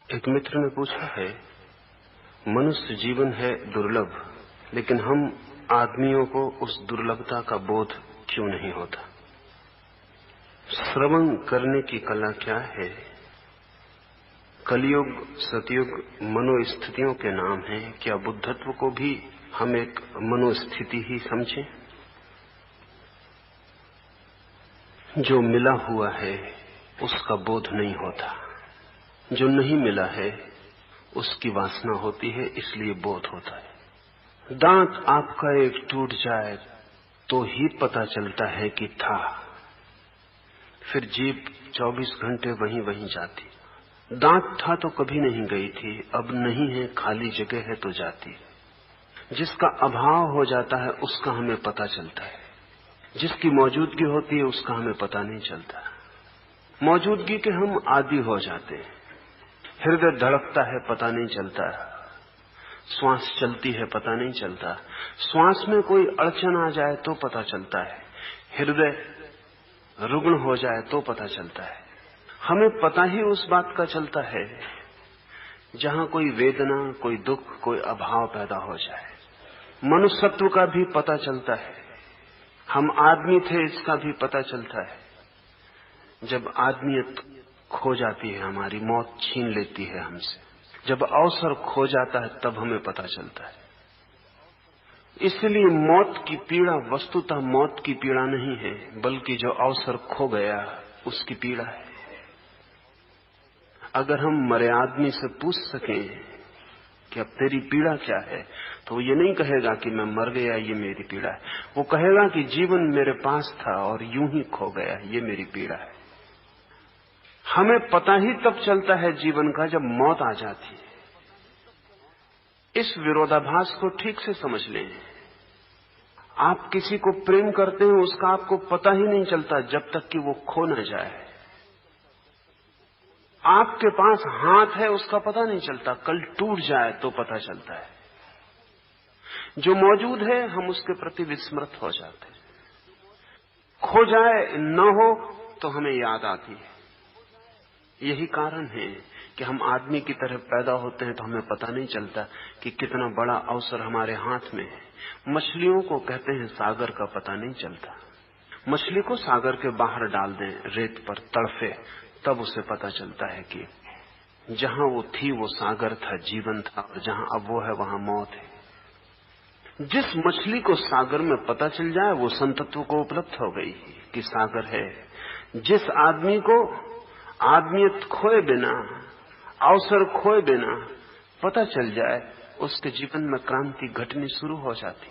एक मित्र ने पूछा है, मनुष्य जीवन है दुर्लभ, लेकिन हम आदमियों को उस दुर्लभता का बोध क्यों नहीं होता? श्रवण करने की कला क्या है? कलयुग सतयुग मनोस्थितियों के नाम हैं। क्या बुद्धत्व को भी हम एक मनोस्थिति ही समझें? जो मिला हुआ है उसका बोध नहीं होता, जो नहीं मिला है उसकी वासना होती है, इसलिए बोध होता है। दांत आपका एक टूट जाए तो ही पता चलता है कि था, फिर जीभ 24 घंटे वहीं वहीं जाती। दांत था तो कभी नहीं गई थी, अब नहीं है, खाली जगह है तो जाती। जिसका अभाव हो जाता है उसका हमें पता चलता है, जिसकी मौजूदगी होती है उसका हमें पता नहीं चलता। मौजूदगी के हम आदी हो जाते हैं। हृदय धड़कता है, पता नहीं चलता। श्वास चलती है, पता नहीं चलता। श्वास में कोई अड़चन आ जाए तो पता चलता है। हृदय रुग्ण हो जाए तो पता चलता है। हमें पता ही उस बात का चलता है जहां कोई वेदना, कोई दुख, कोई अभाव पैदा हो जाए। मनुष्यत्व का भी पता चलता है। हम आदमी थे इसका भी पता चलता है। जब आदमियत खो जाती है, हमारी मौत छीन लेती है हमसे, जब अवसर खो जाता है तब हमें पता चलता है। इसलिए मौत की पीड़ा वस्तुतः मौत की पीड़ा नहीं है, बल्कि जो अवसर खो गया उसकी पीड़ा है। अगर हम मरे आदमी से पूछ सकें कि अब तेरी पीड़ा क्या है, तो वो ये नहीं कहेगा कि मैं मर गया, ये मेरी पीड़ा है। वो कहेगा कि जीवन मेरे पास था और यूं ही खो गया, ये मेरी पीड़ा है। हमें पता ही तब चलता है जीवन का जब मौत आ जाती है। इस विरोधाभास को ठीक से समझ लें। आप किसी को प्रेम करते हैं, उसका आपको पता ही नहीं चलता जब तक कि वो खो न जाए। आपके पास हाथ है, उसका पता नहीं चलता, कल टूट जाए तो पता चलता है। जो मौजूद है हम उसके प्रति विस्मृत हो जाते हैं। खो जाए न हो तो हमें याद आती है। यही कारण है कि हम आदमी की तरह पैदा होते हैं तो हमें पता नहीं चलता कि कितना बड़ा अवसर हमारे हाथ में है। मछलियों को कहते हैं सागर का पता नहीं चलता। मछली को सागर के बाहर डाल दें, रेत पर तड़फे, तब उसे पता चलता है कि जहां वो थी वो सागर था, जीवन था, और जहां अब वो है वहां मौत है। जिस मछली को सागर में पता चल जाए वो संतत्व को उपलब्ध हो गई कि सागर है। जिस आदमी को आदमियत खोए बिना, अवसर खोए बिना पता चल जाए, उसके जीवन में क्रांति घटनी शुरू हो जाती।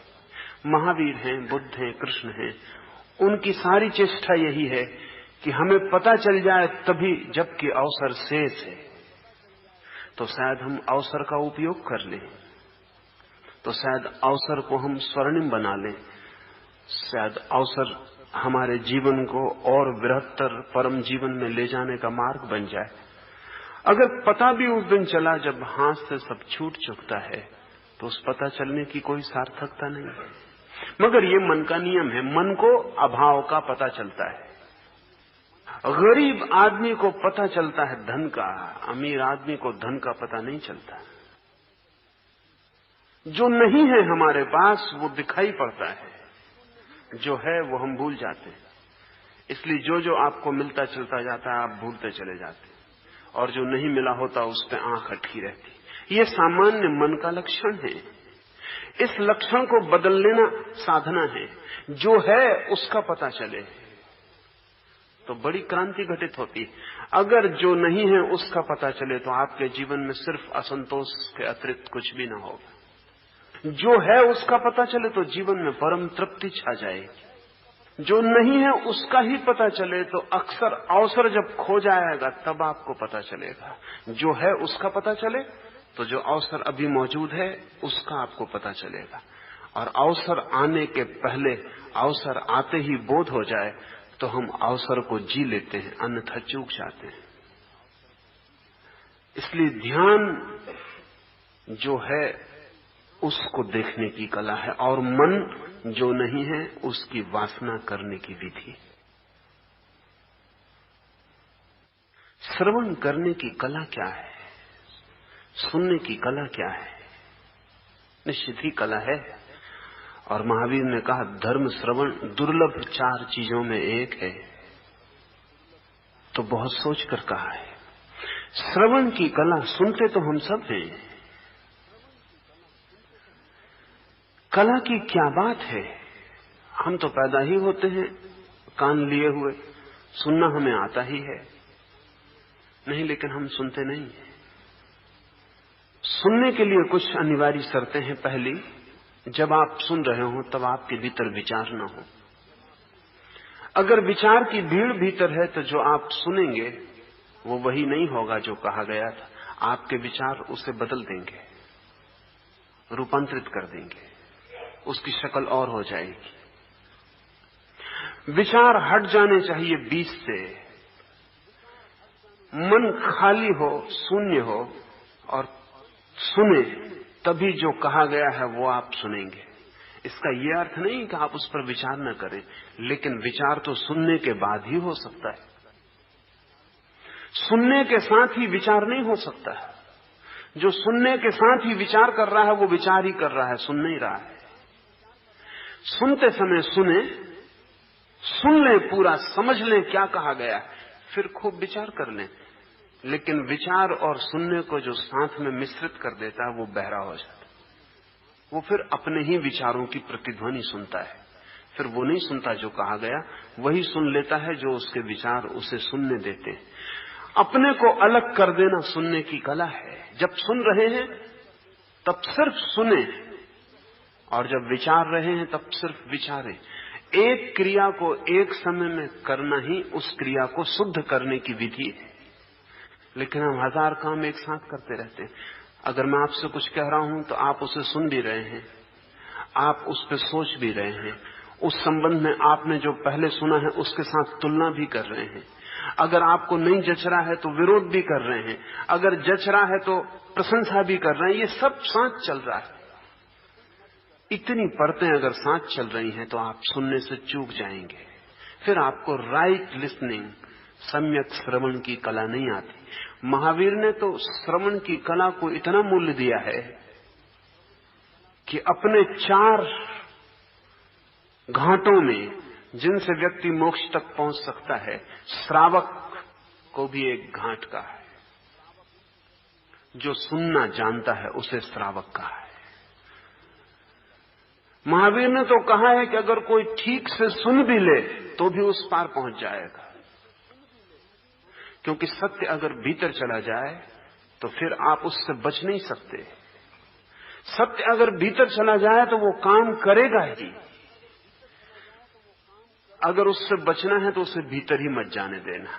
महावीर हैं, बुद्ध हैं, कृष्ण हैं, उनकी सारी चेष्टा यही है कि हमें पता चल जाए तभी, जबकि अवसर शेष है। तो शायद हम अवसर का उपयोग कर लें, तो शायद अवसर को हम स्वर्णिम बना लें, शायद अवसर हमारे जीवन को और बृहत्तर परम जीवन में ले जाने का मार्ग बन जाए। अगर पता भी उस दिन चला जब हाथ से सब छूट चुकता है, तो उस पता चलने की कोई सार्थकता नहीं है। मगर ये मन का नियम है, मन को अभाव का पता चलता है। गरीब आदमी को पता चलता है धन का, अमीर आदमी को धन का पता नहीं चलता। जो नहीं है हमारे पास वो दिखाई पड़ता है, जो है वो हम भूल जाते हैं। इसलिए जो जो आपको मिलता चलता जाता है आप भूलते चले जाते हैं, और जो नहीं मिला होता उस पर आंख अटकी रहती। ये सामान्य मन का लक्षण है। इस लक्षण को बदल लेना साधना है। जो है उसका पता चले तो बड़ी क्रांति घटित होती। अगर जो नहीं है उसका पता चले तो आपके जीवन में सिर्फ असंतोष के अतिरिक्त कुछ भी ना होगा। जो है उसका पता चले तो जीवन में परम तृप्ति छा जाएगी। जो नहीं है उसका ही पता चले तो अक्सर अवसर जब खो जाएगा तब आपको पता चलेगा। जो है उसका पता चले तो जो अवसर अभी मौजूद है उसका आपको पता चलेगा। और अवसर आने के पहले, अवसर आते ही बोध हो जाए तो हम अवसर को जी लेते हैं, अन्यथा चूक जाते हैं। इसलिए ध्यान जो है उसको देखने की कला है, और मन जो नहीं है उसकी वासना करने की विधि। श्रवण करने की कला क्या है? सुनने की कला क्या है? निश्चित ही कला है। और महावीर ने कहा धर्म श्रवण दुर्लभ 4 चीजों में एक है। तो बहुत सोचकर कहा है। श्रवण की कला, सुनते तो हम सब हैं। कला की क्या बात है? हम तो पैदा ही होते हैं कान लिए हुए, सुनना हमें आता ही है। नहीं, लेकिन हम सुनते नहीं हैं। सुनने के लिए कुछ अनिवार्य शर्तें हैं। पहली, जब आप सुन रहे हो तब आपके भीतर विचार न हो। अगर विचार की भीड़ भीतर है तो जो आप सुनेंगे वो वही नहीं होगा जो कहा गया था। आपके विचार उसे बदल देंगे, रूपांतरित कर देंगे, उसकी शक्ल और हो जाएगी। विचार हट जाने चाहिए बीच से, मन खाली हो, शून्य हो और सुने, तभी जो कहा गया है वो आप सुनेंगे। इसका यह अर्थ नहीं कि आप उस पर विचार न करें, लेकिन विचार तो सुनने के बाद ही हो सकता है। सुनने के साथ ही विचार नहीं हो सकता। जो सुनने के साथ ही विचार कर रहा है वो विचार ही कर रहा है, सुन नहीं रहा है। सुनते समय सुने, सुन लें, पूरा समझ लें क्या कहा गया है, फिर खूब विचार कर लें। लेकिन विचार और सुनने को जो साथ में मिश्रित कर देता है वो बहरा हो जाता है। वो फिर अपने ही विचारों की प्रतिध्वनि सुनता है। फिर वो नहीं सुनता जो कहा गया, वही सुन लेता है जो उसके विचार उसे सुनने देते हैं। अपने को अलग कर देना सुनने की कला है। जब सुन रहे हैं तब सिर्फ सुने, और जब विचार रहे हैं तब सिर्फ विचारें। एक क्रिया को एक समय में करना ही उस क्रिया को शुद्ध करने की विधि है। लेकिन हम 1000 काम एक साथ करते रहते हैं। अगर मैं आपसे कुछ कह रहा हूं तो आप उसे सुन भी रहे हैं, आप उस पर सोच भी रहे हैं, उस संबंध में आपने जो पहले सुना है उसके साथ तुलना भी कर रहे हैं। अगर आपको नहीं जच रहा है तो विरोध भी कर रहे हैं, अगर जच रहा है तो प्रशंसा भी कर रहे हैं। ये सब साथ चल रहा है। इतनी परतें अगर साथ चल रही हैं तो आप सुनने से चूक जाएंगे। फिर आपको राइट लिसनिंग, सम्यक श्रवण की कला नहीं आती। महावीर ने तो श्रवण की कला को इतना मूल्य दिया है कि अपने 4 घाटों में जिनसे व्यक्ति मोक्ष तक पहुंच सकता है, श्रावक को भी एक घाट का है। जो सुनना जानता है उसे श्रावक कहा है। महावीर ने तो कहा है कि अगर कोई ठीक से सुन भी ले तो भी उस पार पहुंच जाएगा, क्योंकि सत्य अगर भीतर चला जाए तो फिर आप उससे बच नहीं सकते। सत्य अगर भीतर चला जाए तो वो काम करेगा ही। अगर उससे बचना है तो उसे भीतर ही मत जाने देना,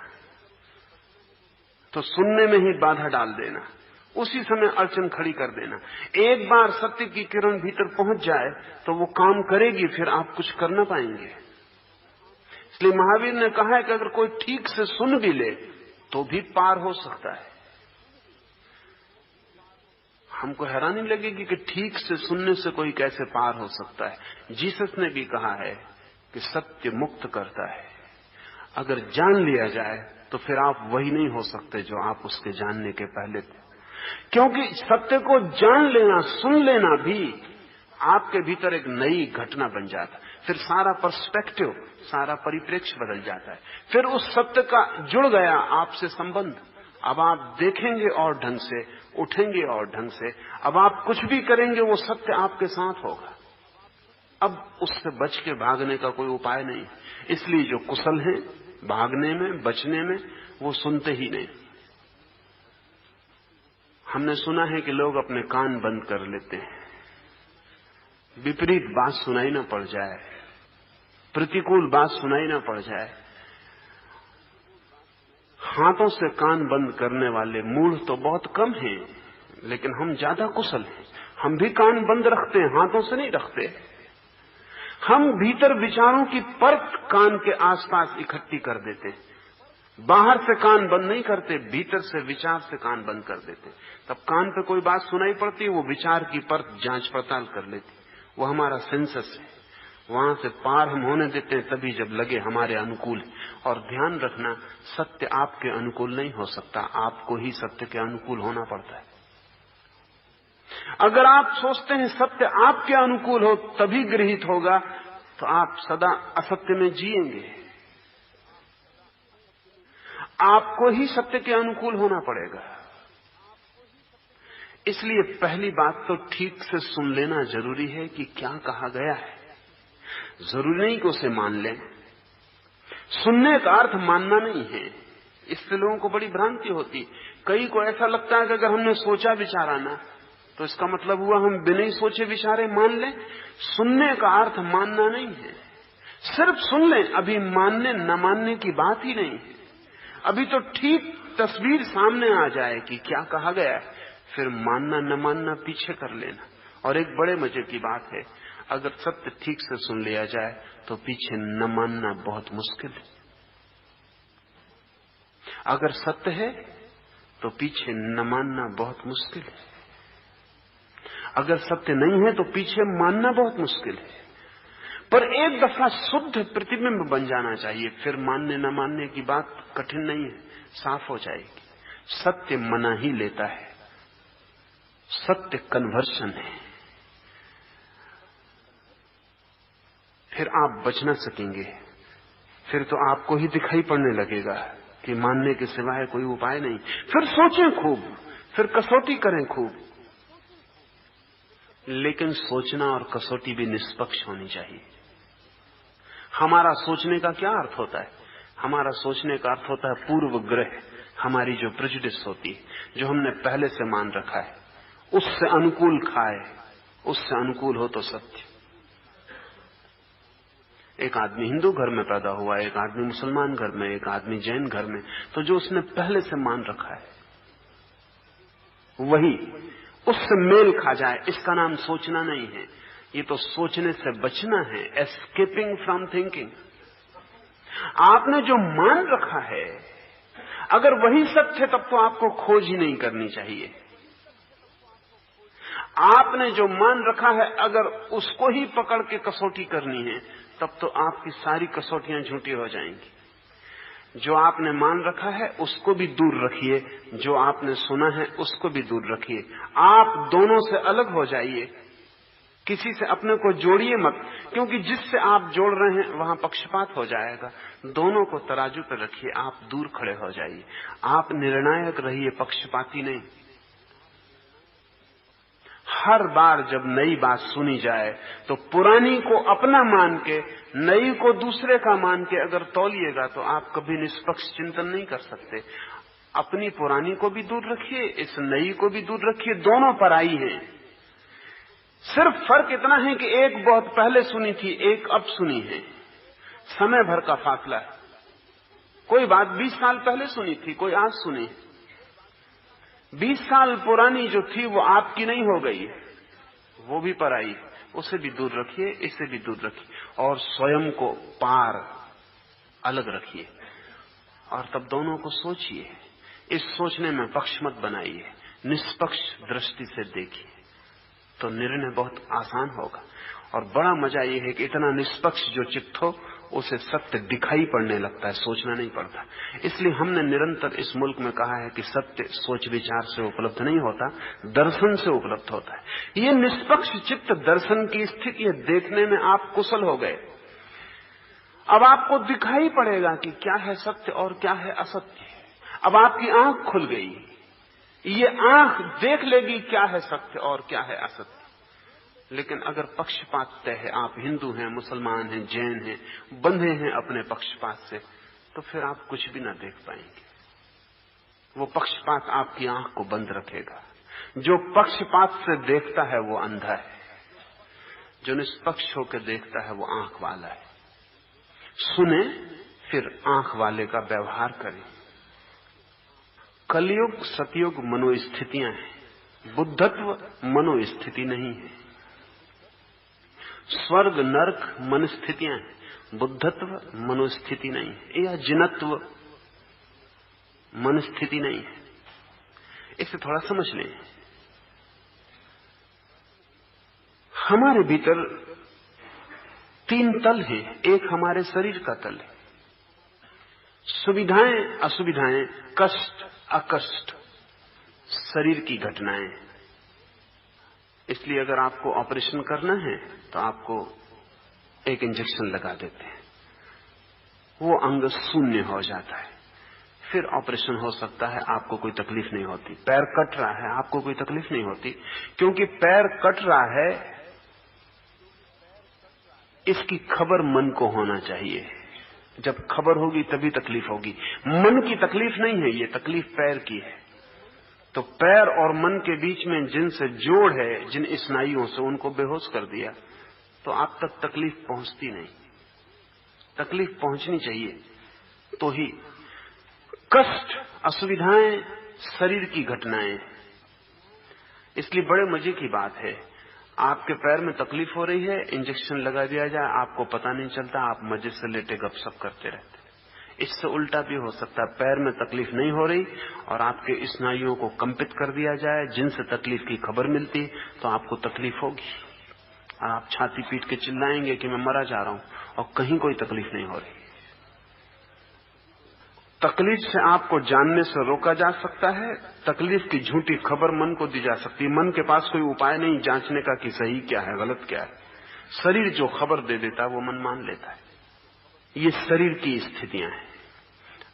तो सुनने में ही बाधा डाल देना, उसी समय अड़चन खड़ी कर देना। एक बार सत्य की किरण भीतर पहुंच जाए तो वो काम करेगी, फिर आप कुछ कर ना पाएंगे। इसलिए महावीर ने कहा है कि अगर कोई ठीक से सुन भी ले तो भी पार हो सकता है। हमको हैरानी लगेगी कि ठीक से सुनने से कोई कैसे पार हो सकता है। जीसस ने भी कहा है कि सत्य मुक्त करता है। अगर जान लिया जाए तो फिर आप वही नहीं हो सकते जो आप उसके जानने के पहले थे, क्योंकि सत्य को जान लेना, सुन लेना भी आपके भीतर एक नई घटना बन जाता है। फिर सारा पर्सपेक्टिव, सारा परिप्रेक्ष्य बदल जाता है। फिर उस सत्य का जुड़ गया आपसे संबंध। अब आप देखेंगे और ढंग से, उठेंगे और ढंग से। अब आप कुछ भी करेंगे वो सत्य आपके साथ होगा। अब उससे बच के भागने का कोई उपाय नहीं। इसलिए जो कुशल हैं भागने में, बचने में, वो सुनते ही नहीं। हमने सुना है कि लोग अपने कान बंद कर लेते हैं, विपरीत बात सुनाई न पड़ जाए, प्रतिकूल बात सुनाई न पड़ जाए। हाथों से कान बंद करने वाले मूढ़ तो बहुत कम हैं, लेकिन हम ज्यादा कुशल हैं। हम भी कान बंद रखते हैं, हाथों से नहीं रखते। हम भीतर विचारों की परत कान के आसपास इकट्ठी कर देते हैं। बाहर से कान बंद नहीं करते, भीतर से विचार से कान बंद कर देते। तब कान पे कोई बात सुनाई पड़ती है, वो विचार की परत जांच पड़ताल कर लेती। वो हमारा सेंसस है, वहां से पार हम होने देते हैं तभी जब लगे हमारे अनुकूल। और ध्यान रखना, सत्य आपके अनुकूल नहीं हो सकता, आपको ही सत्य के अनुकूल होना पड़ता है। अगर आप सोचते हैं सत्य आपके अनुकूल हो तभी गृहीत होगा, तो आप सदा असत्य में जिएंगे। आपको ही सत्य के अनुकूल होना पड़ेगा। इसलिए पहली बात तो ठीक से सुन लेना जरूरी है कि क्या कहा गया है। जरूरी नहीं कि उसे मान लें। सुनने का अर्थ मानना नहीं है। इससे लोगों को बड़ी भ्रांति होती। कई को ऐसा लगता है कि अगर हमने सोचा विचारा ना, तो इसका मतलब हुआ हम बिना ही सोचे विचारे मान लें। सुनने का अर्थ मानना नहीं है। सिर्फ सुन लें, अभी मानने न मानने की बात ही नहीं है। अभी तो ठीक तस्वीर सामने आ जाए कि क्या कहा गया है, फिर मानना न मानना पीछे कर लेना। और एक बड़े मजे की बात है, अगर सत्य ठीक से सुन लिया जाए तो पीछे न मानना बहुत मुश्किल है। अगर सत्य है तो पीछे न मानना बहुत मुश्किल है। अगर सत्य नहीं है तो पीछे मानना बहुत मुश्किल है। पर एक दफा शुद्ध प्रतिबिंब बन जाना चाहिए, फिर मानने न मानने की बात कठिन नहीं है, साफ हो जाएगी। सत्य मना ही लेता है। सत्य कन्वर्शन है। फिर आप बच न सकेंगे। फिर तो आपको ही दिखाई पड़ने लगेगा कि मानने के सिवाय कोई उपाय नहीं। फिर सोचें खूब, फिर कसौटी करें खूब, लेकिन सोचना और कसौटी भी निष्पक्ष होनी चाहिए। हमारा सोचने का क्या अर्थ होता है? हमारा सोचने का अर्थ होता है पूर्वग्रह, हमारी जो प्रेजुडिस होती है, जो हमने पहले से मान रखा है, उससे अनुकूल खाए, उससे अनुकूल हो तो सत्य। एक आदमी हिंदू घर में पैदा हुआ, एक आदमी मुसलमान घर में, एक आदमी जैन घर में, तो जो उसने पहले से मान रखा है वही उससे मेल खा जाए, इसका नाम सोचना नहीं है। ये तो सोचने से बचना है, एस्केपिंग फ्रॉम थिंकिंग। आपने जो मान रखा है, अगर वही सत्य है तब तो आपको खोज ही नहीं करनी चाहिए। आपने जो मान रखा है, अगर उसको ही पकड़ के कसौटी करनी है, तब तो आपकी सारी कसौटियां झूठी हो जाएंगी। जो आपने मान रखा है उसको भी दूर रखिए, जो आपने सुना है उसको भी दूर रखिए। आप दोनों से अलग हो जाइए, किसी से अपने को जोड़िए मत, क्योंकि जिससे आप जोड़ रहे हैं वहां पक्षपात हो जाएगा। दोनों को तराजू पर रखिए, आप दूर खड़े हो जाइए। आप निर्णायक रहिए, पक्षपाती नहीं। हर बार जब नई बात सुनी जाए तो पुरानी को अपना मान के, नई को दूसरे का मान के अगर तौलिएगा तो आप कभी निष्पक्ष चिंतन नहीं कर सकते। अपनी पुरानी को भी दूर रखिए, इस नई को भी दूर रखिए, दोनों पराई हैं। सिर्फ फर्क इतना है कि एक बहुत पहले सुनी थी, एक अब सुनी है। समय भर का फासला है। कोई बात 20 साल पहले सुनी थी, कोई आज सुनी। 20 साल पुरानी जो थी वो आपकी नहीं हो गई, वो भी पराई। उसे भी दूर रखिए, इसे भी दूर रखिए, और स्वयं को पार अलग रखिए। और तब दोनों को सोचिए। इस सोचने में पक्ष मत बनाइए, निष्पक्ष दृष्टि से देखिए, तो निर्णय बहुत आसान होगा। और बड़ा मजा यह है कि इतना निष्पक्ष जो चित्त हो उसे सत्य दिखाई पड़ने लगता है, सोचना नहीं पड़ता। इसलिए हमने निरंतर इस मुल्क में कहा है कि सत्य सोच विचार से उपलब्ध नहीं होता, दर्शन से उपलब्ध होता है। ये निष्पक्ष चित्त दर्शन की स्थिति देखने में आप कुशल हो गए। अब आपको दिखाई पड़ेगा कि क्या है सत्य और क्या है असत्य। अब आपकी आंख खुल गई, ये आंख देख लेगी क्या है सत्य और क्या है असत्य। लेकिन अगर पक्षपात तय है, आप हिंदू हैं, मुसलमान हैं, जैन हैं, बंधे हैं अपने पक्षपात से, तो फिर आप कुछ भी ना देख पाएंगे। वो पक्षपात आपकी आंख को बंद रखेगा। जो पक्षपात से देखता है वो अंधा है, जो निष्पक्ष होकर देखता है वो आंख वाला है। सुने फिर आंख वाले का व्यवहार करें। कलयुग सतयुग मनोस्थितियां हैं, बुद्धत्व मनोस्थिति नहीं है। स्वर्ग नरक मनस्थितियां हैं, बुद्धत्व मनोस्थिति नहीं है, या जिनत्व मनस्थिति नहीं है। इसे थोड़ा समझ लें। हमारे भीतर 3 तल हैं। एक हमारे शरीर का तल है, सुविधाएं असुविधाएं, कष्ट अकष्ट, शरीर की घटनाएं। इसलिए अगर आपको ऑपरेशन करना है तो आपको एक इंजेक्शन लगा देते हैं, वो अंग शून्य हो जाता है, फिर ऑपरेशन हो सकता है, आपको कोई तकलीफ नहीं होती। पैर कट रहा है, आपको कोई तकलीफ नहीं होती, क्योंकि पैर कट रहा है इसकी खबर मन को होना चाहिए। जब खबर होगी तभी तकलीफ होगी। मन की तकलीफ नहीं है, ये तकलीफ पैर की है। तो पैर और मन के बीच में जिनसे जोड़ है, जिन स्नायुओं से, उनको बेहोश कर दिया तो आप तक तकलीफ पहुंचती नहीं। तकलीफ पहुंचनी चाहिए तो ही। कष्ट, असुविधाएं शरीर की घटनाएं। इसलिए बड़े मजे की बात है, आपके पैर में तकलीफ हो रही है, इंजेक्शन लगा दिया जाए, आपको पता नहीं चलता, आप मजे से लेटे गपशप करते रहते। इससे उल्टा भी हो सकता है, पैर में तकलीफ नहीं हो रही और आपके स्नायुओं को कंपित कर दिया जाए, जिनसे तकलीफ की खबर मिलती तो आपको तकलीफ होगी और आप छाती पीट के चिल्लाएंगे कि मैं मरा जा रहा हूं, और कहीं कोई तकलीफ नहीं हो रही। तकलीफ से आपको जानने से रोका जा सकता है, तकलीफ की झूठी खबर मन को दी जा सकती है। मन के पास कोई उपाय नहीं जांचने का कि सही क्या है, गलत क्या है। शरीर जो खबर दे देता है वो मन मान लेता है। ये शरीर की स्थितियां हैं।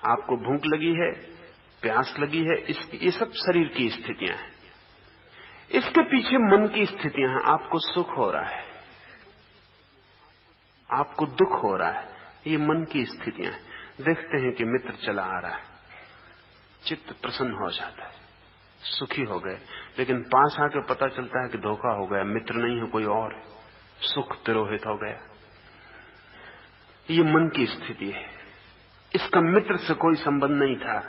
आपको भूख लगी है, प्यास लगी है, ये सब शरीर की स्थितियां हैं। इसके पीछे मन की स्थितियां हैं। आपको सुख हो रहा है, आपको दुख हो रहा है, ये मन की स्थितियां हैं। देखते हैं कि मित्र चला आ रहा है, चित्त प्रसन्न हो जाता है, सुखी हो गए, लेकिन पास आके पता चलता है कि धोखा हो गया, मित्र नहीं है, कोई और है, सुख तिरोहित हो गया। ये मन की स्थिति है। इसका मित्र से कोई संबंध नहीं था,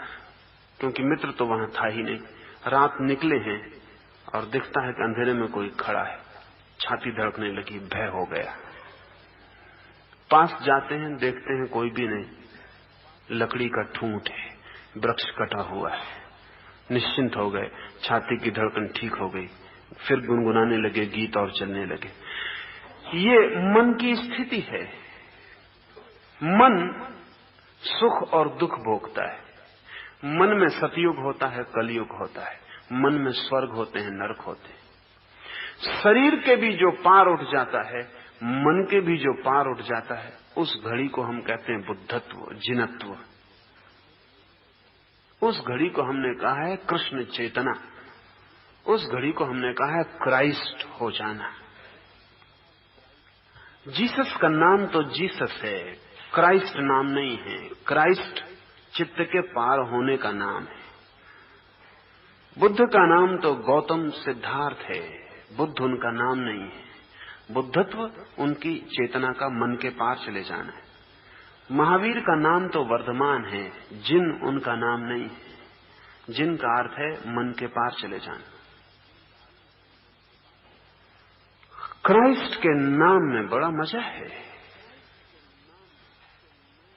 क्योंकि मित्र तो वहां था ही नहीं। रात निकले हैं और दिखता है कि अंधेरे में कोई खड़ा है, छाती धड़कने लगी, भय हो गया। पास जाते हैं, देखते हैं कोई भी नहीं, लकड़ी का ठूंठ है, वृक्ष कटा हुआ है। निश्चिंत हो गए, छाती की धड़कन ठीक हो गई, फिर गुनगुनाने लगे गीत और चलने लगे। ये मन की स्थिति है। मन सुख और दुख भोगता है। मन में सतयुग होता है, कलयुग होता है, मन में स्वर्ग होते हैं, नरक होते हैं। शरीर के भी जो पार उठ जाता है, मन के भी जो पार उठ जाता है, उस घड़ी को हम कहते हैं बुद्धत्व, जिनत्व। उस घड़ी को हमने कहा है कृष्ण चेतना। उस घड़ी को हमने कहा है क्राइस्ट हो जाना। जीसस का नाम तो जीसस है, क्राइस्ट नाम नहीं है। क्राइस्ट चित्त के पार होने का नाम है। बुद्ध का नाम तो गौतम सिद्धार्थ है, बुद्ध उनका नाम नहीं है। बुद्धत्व उनकी चेतना का मन के पार चले जाना है। महावीर का नाम तो वर्धमान है, जिन उनका नाम नहीं है। जिन का अर्थ है मन के पार चले जाना। क्राइस्ट के नाम में बड़ा मजा है।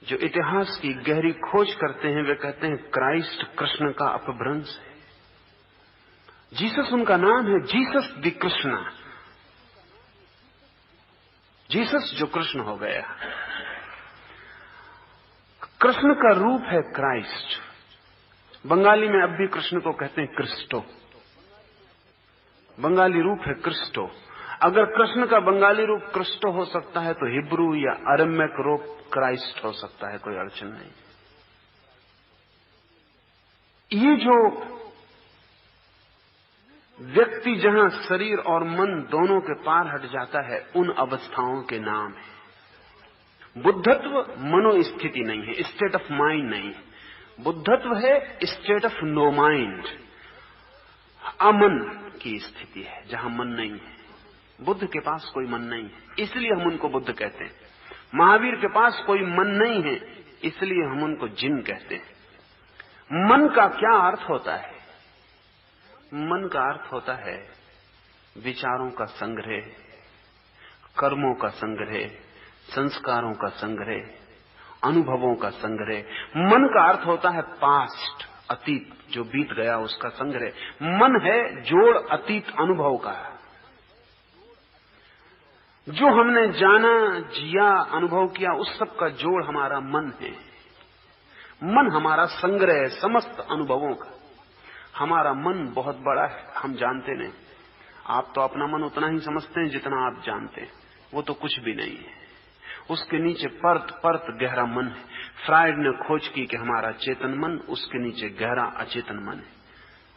जो इतिहास की गहरी खोज करते हैं वे कहते हैं क्राइस्ट कृष्ण का अपभ्रंश है। जीसस उनका नाम है, जीसस द कृष्णा, जीसस जो कृष्ण हो गया। कृष्ण का रूप है क्राइस्ट। बंगाली में अब भी कृष्ण को कहते हैं क्रिस्टो। बंगाली रूप है क्रिस्टो। अगर कृष्ण का बंगाली रूप क्रिस्टो हो सकता है तो हिब्रू या अरमेक रूप क्राइस्ट हो सकता है, कोई अड़चन नहीं। ये जो व्यक्ति जहां शरीर और मन दोनों के पार हट जाता है, उन अवस्थाओं के नाम है। बुद्धत्व मनोस्थिति नहीं है, स्टेट ऑफ माइंड नहीं है। बुद्धत्व है स्टेट ऑफ नो माइंड, अमन की स्थिति है, जहां मन नहीं है। बुद्ध के पास कोई मन नहीं है, इसलिए हम उनको बुद्ध कहते हैं। महावीर के पास कोई मन नहीं है, इसलिए हम उनको जिन कहते हैं। मन का क्या अर्थ होता है? मन का अर्थ होता है विचारों का संग्रह, कर्मों का संग्रह, संस्कारों का संग्रह, अनुभवों का संग्रह। मन का अर्थ होता है पास्ट, अतीत जो बीत गया उसका संग्रह। मन है जोड़ अतीत अनुभव का। जो हमने जाना, जिया, अनुभव किया, उस सब का जोड़ हमारा मन है। मन हमारा संग्रह है समस्त अनुभवों का। हमारा मन बहुत बड़ा है, हम जानते नहीं। आप तो अपना मन उतना ही समझते हैं जितना आप जानते हैं, वो तो कुछ भी नहीं है। उसके नीचे परत परत गहरा मन है। फ्रायड ने खोज की कि हमारा चेतन मन, उसके नीचे गहरा अचेतन मन है,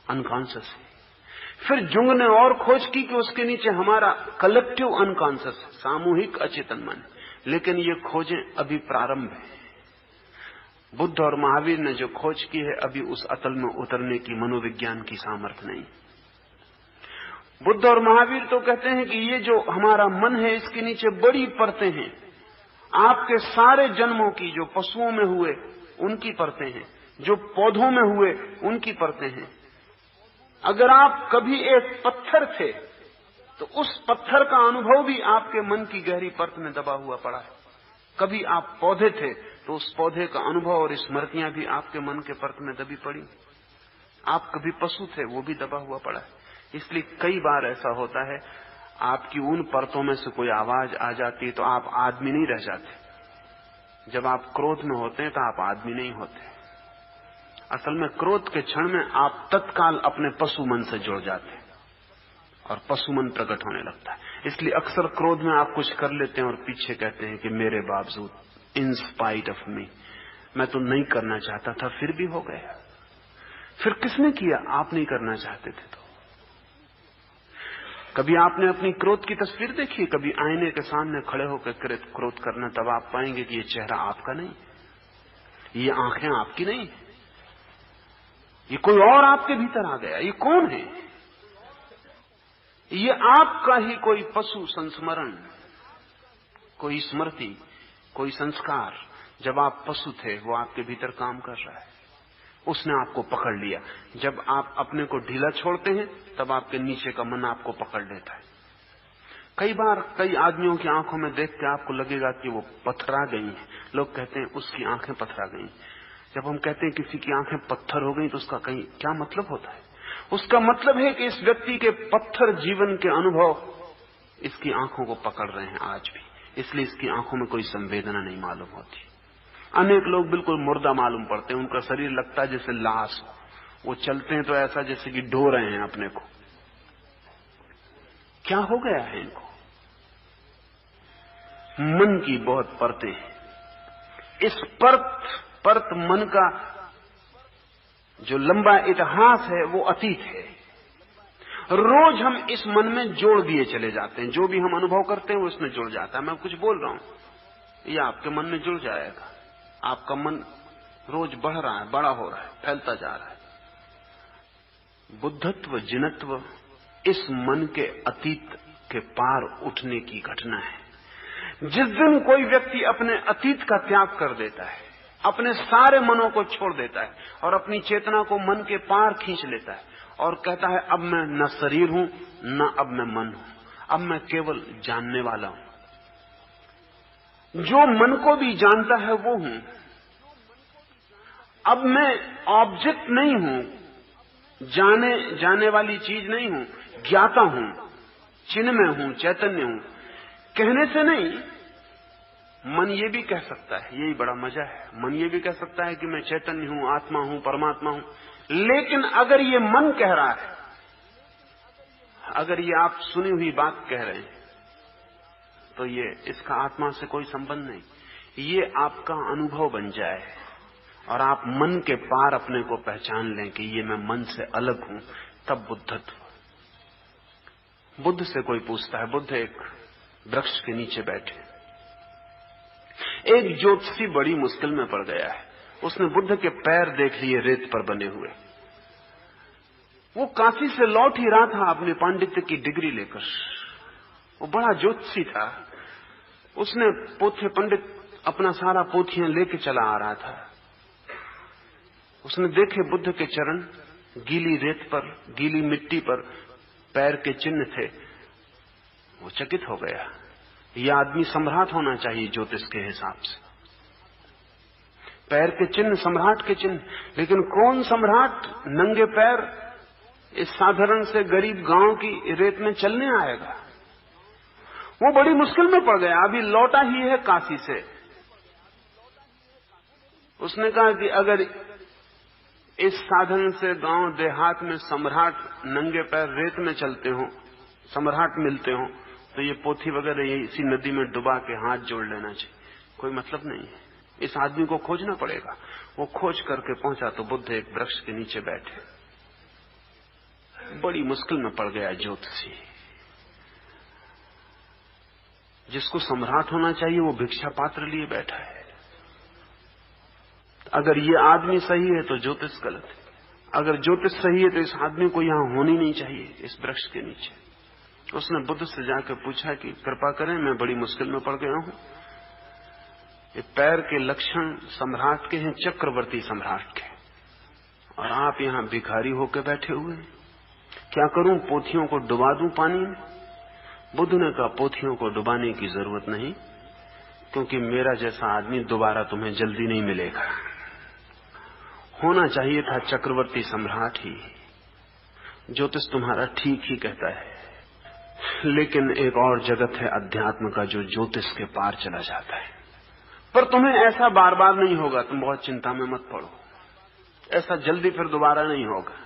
अनकॉन्शियस है। फिर जुंग ने और खोज की कि उसके नीचे हमारा कलेक्टिव अनकॉन्शियस है, सामूहिक अचेतन मन है। लेकिन ये खोजें अभी प्रारंभ है। बुद्ध और महावीर ने जो खोज की है, अभी उस अतल में उतरने की मनोविज्ञान की सामर्थ्य नहीं। बुद्ध और महावीर तो कहते हैं कि ये जो हमारा मन है, इसके नीचे बड़ी परतें हैं। आपके सारे जन्मों की, जो पशुओं में हुए उनकी परतें हैं, जो पौधों में हुए उनकी परतें हैं। अगर आप कभी एक पत्थर थे तो उस पत्थर का अनुभव भी आपके मन की गहरी परत में दबा हुआ पड़ा है। कभी आप पौधे थे तो उस पौधे का अनुभव और स्मृतियां भी आपके मन के परत में दबी पड़ी। आप कभी पशु थे, वो भी दबा हुआ पड़ा है। इसलिए कई बार ऐसा होता है, आपकी उन परतों में से कोई आवाज आ जाती है तो आप आदमी नहीं रह जाते। जब आप क्रोध में होते हैं तो आप आदमी नहीं होते। असल में क्रोध के क्षण में आप तत्काल अपने पशु मन से जुड़ जाते हैं और पशु मन प्रकट होने लगता है। इसलिए अक्सर क्रोध में आप कुछ कर लेते हैं और पीछे कहते हैं कि मेरे बावजूद, इन स्पाइट ऑफ मी, मैं तो नहीं करना चाहता था फिर भी हो गया। फिर किसने किया? आप नहीं करना चाहते थे तो। कभी आपने अपनी क्रोध की तस्वीर देखी? कभी आईने के सामने खड़े होकर क्रोध करना, तब आप पाएंगे कि ये चेहरा आपका नहीं, ये आंखें आपकी नहीं, ये कोई और आपके भीतर आ गया। ये कौन है? ये आपका ही कोई पशु संस्मरण, कोई स्मृति, कोई संस्कार। जब आप पशु थे वो आपके भीतर काम कर रहा है, उसने आपको पकड़ लिया। जब आप अपने को ढीला छोड़ते हैं तब आपके नीचे का मन आपको पकड़ लेता है। कई बार कई आदमियों की आंखों में देख के आपको लगेगा कि वो पथरा गई हैं। लोग कहते हैं उसकी आंखें पथरा गई। जब हम कहते हैं किसी की आंखें पत्थर हो गई तो उसका कहीं क्या मतलब होता है? उसका मतलब है कि इस व्यक्ति के पत्थर जीवन के अनुभव इसकी आंखों को पकड़ रहे हैं आज भी, इसलिए इसकी आंखों में कोई संवेदना नहीं मालूम होती। अनेक लोग बिल्कुल मुर्दा मालूम पड़ते हैं, उनका शरीर लगता है जैसे लाश हो। वो चलते हैं तो ऐसा जैसे कि ढो रहे हैं अपने को। क्या हो गया है इनको? मन की बहुत परतें हैं। इस परत मन का जो लंबा इतिहास है वो अतीत है। रोज हम इस मन में जोड़ दिए चले जाते हैं। जो भी हम अनुभव करते हैं वो इसमें जुड़ जाता है। मैं कुछ बोल रहा हूं, ये आपके मन में जुड़ जाएगा। आपका मन रोज बढ़ रहा है, बड़ा हो रहा है, फैलता जा रहा है। बुद्धत्व, जिनत्व इस मन के अतीत के पार उठने की घटना है। जिस दिन कोई व्यक्ति अपने अतीत का त्याग कर देता है, अपने सारे मनों को छोड़ देता है और अपनी चेतना को मन के पार खींच लेता है और कहता है अब मैं न शरीर हूं न अब मैं मन हूं, अब मैं केवल जानने वाला हूं। जो मन को भी जानता है वो हूं। अब मैं ऑब्जेक्ट नहीं हूं, जाने वाली चीज नहीं हूं, ज्ञाता हूं, चिन्मय हूं, चैतन्य हूं। कहने से नहीं, मन ये भी कह सकता है, यही बड़ा मजा है। मन ये भी कह सकता है कि मैं चैतन्य हूं, आत्मा हूं, परमात्मा हूं। लेकिन अगर ये मन कह रहा है, अगर ये आप सुनी हुई बात कह रहे हैं, तो ये इसका आत्मा से कोई संबंध नहीं। ये आपका अनुभव बन जाए और आप मन के पार अपने को पहचान लें कि ये मैं मन से अलग हूं, तब बुद्धत्व। बुद्ध से कोई पूछता है, बुद्ध एक वृक्ष के नीचे बैठे, एक ज्योतिषी बड़ी मुश्किल में पड़ गया है। उसने बुद्ध के पैर देख लिए रेत पर बने हुए। वो काशी से लौट ही रहा था अपने पांडित्य की डिग्री लेकर। वो बड़ा ज्योतिषी था। उसने पोथे पंडित अपना सारा पोथियां लेके चला आ रहा था। उसने देखे बुद्ध के चरण गीली रेत पर, गीली मिट्टी पर पैर के चिन्ह थे। वो चकित हो गया। यह आदमी सम्राट होना चाहिए ज्योतिष के हिसाब से। पैर के चिन्ह सम्राट के चिन्ह, लेकिन कौन सम्राट नंगे पैर इस साधारण से गरीब गांव की रेत में चलने आएगा? वो बड़ी मुश्किल में पड़ गया। अभी लौटा ही है काशी से। उसने कहा कि अगर इस साधन से गांव देहात में सम्राट नंगे पैर रेत में चलते हो सम्राट मिलते हो तो ये पोथी वगैरह ये इसी नदी में डुबा के हाथ जोड़ लेना चाहिए, कोई मतलब नहीं है। इस आदमी को खोजना पड़ेगा। वो खोज करके पहुंचा तो बुद्ध एक वृक्ष के नीचे बैठे। बड़ी मुश्किल में पड़ गया ज्योतिषी। जिसको सम्राट होना चाहिए वो भिक्षा पात्र लिए बैठा है। अगर ये आदमी सही है तो ज्योतिष गलत है, अगर ज्योतिष सही है तो इस आदमी को यहां होनी नहीं चाहिए इस वृक्ष के नीचे। उसने बुद्ध से जाकर पूछा कि कृपा करें, मैं बड़ी मुश्किल में पड़ गया हूं। ये पैर के लक्षण सम्राट के हैं, चक्रवर्ती सम्राट के, और आप यहां भिखारी होकर बैठे हुए हैं। क्या करूं, पोथियों को डुबा दूं पानी में? बुद्ध ने कहा पोथियों को डुबाने की जरूरत नहीं, क्योंकि मेरा जैसा आदमी दोबारा तुम्हें जल्दी नहीं मिलेगा। होना चाहिए था चक्रवर्ती सम्राट ही। ज्योतिष तुम्हारा ठीक ही कहता है, लेकिन एक और जगत है अध्यात्म का जो ज्योतिष के पार चला जाता है। पर तुम्हें ऐसा बार बार नहीं होगा, तुम बहुत चिंता में मत पड़ो। ऐसा जल्दी फिर दोबारा नहीं होगा।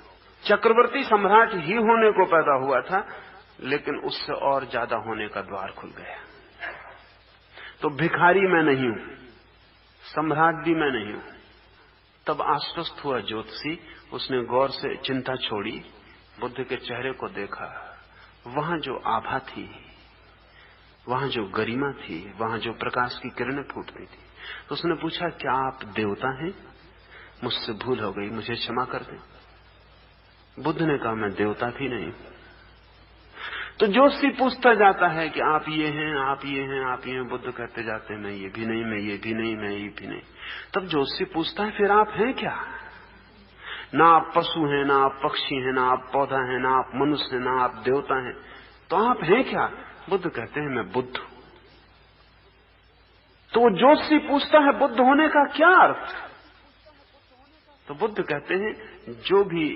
चक्रवर्ती सम्राट ही होने को पैदा हुआ था, लेकिन उससे और ज्यादा होने का द्वार खुल गया। तो भिखारी मैं नहीं हूं, सम्राट भी मैं नहीं हूं। तब आश्वस्त हुआ ज्योतिषी। उसने गौर से चिंता छोड़ी, बुद्ध के चेहरे को देखा। वहां जो आभा थी, वहां जो गरिमा थी, वहां जो प्रकाश की किरणें फूटती थी। तो उसने पूछा, क्या आप देवता हैं? मुझसे भूल हो गई, मुझे क्षमा कर दें। बुद्ध ने कहा, मैं देवता भी नहीं। तो ज्योतिषी पूछता जाता है कि आप ये हैं, आप ये हैं, आप ये हैं। बुद्ध कहते जाते हैं, मैं ये भी नहीं, मैं ये भी नहीं, मैं ये भी नहीं। तब ज्योतिषी पूछता है, फिर आप हैं क्या? ना आप पशु हैं, ना आप पक्षी हैं, ना आप पौधा हैं, ना आप मनुष्य हैं, ना आप देवता हैं, तो आप हैं क्या? बुद्ध कहते हैं, मैं बुद्ध हूं। तो वो ज्योतिषी पूछता है, बुद्ध होने का क्या अर्थ? तो बुद्ध कहते हैं, जो भी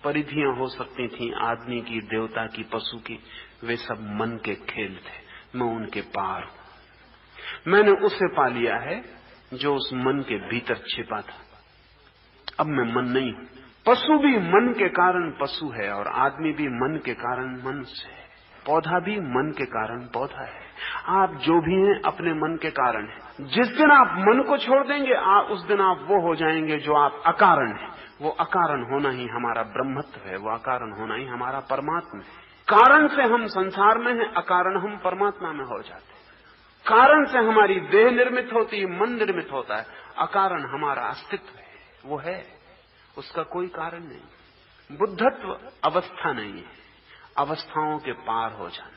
परिधियां हो सकती थी आदमी की, देवता की, पशु की, वे सब मन के खेल थे। मैं उनके पार हूं। मैंने उसे पा लिया है जो उस मन के भीतर छिपा था। अब मैं मन नहीं हूं। पशु भी मन के कारण पशु है, और आदमी भी मन के कारण मनुष्य है। पौधा भी मन के कारण पौधा है। आप जो भी हैं अपने मन के कारण हैं। जिस दिन आप मन को छोड़ देंगे, उस दिन आप वो हो जाएंगे जो आप अकारण हैं। वो अकारण होना ही हमारा ब्रह्मत्व है, वो अकारण होना ही हमारा परमात्मा है। कारण से हम संसार में हैं, अकारण हम परमात्मा में हो जाते हैं। कारण से हमारी देह निर्मित होती है, मन निर्मित होता है। अकारण हमारा अस्तित्व है, वो है, उसका कोई कारण नहीं। बुद्धत्व अवस्था नहीं है, अवस्थाओं के पार हो जाना।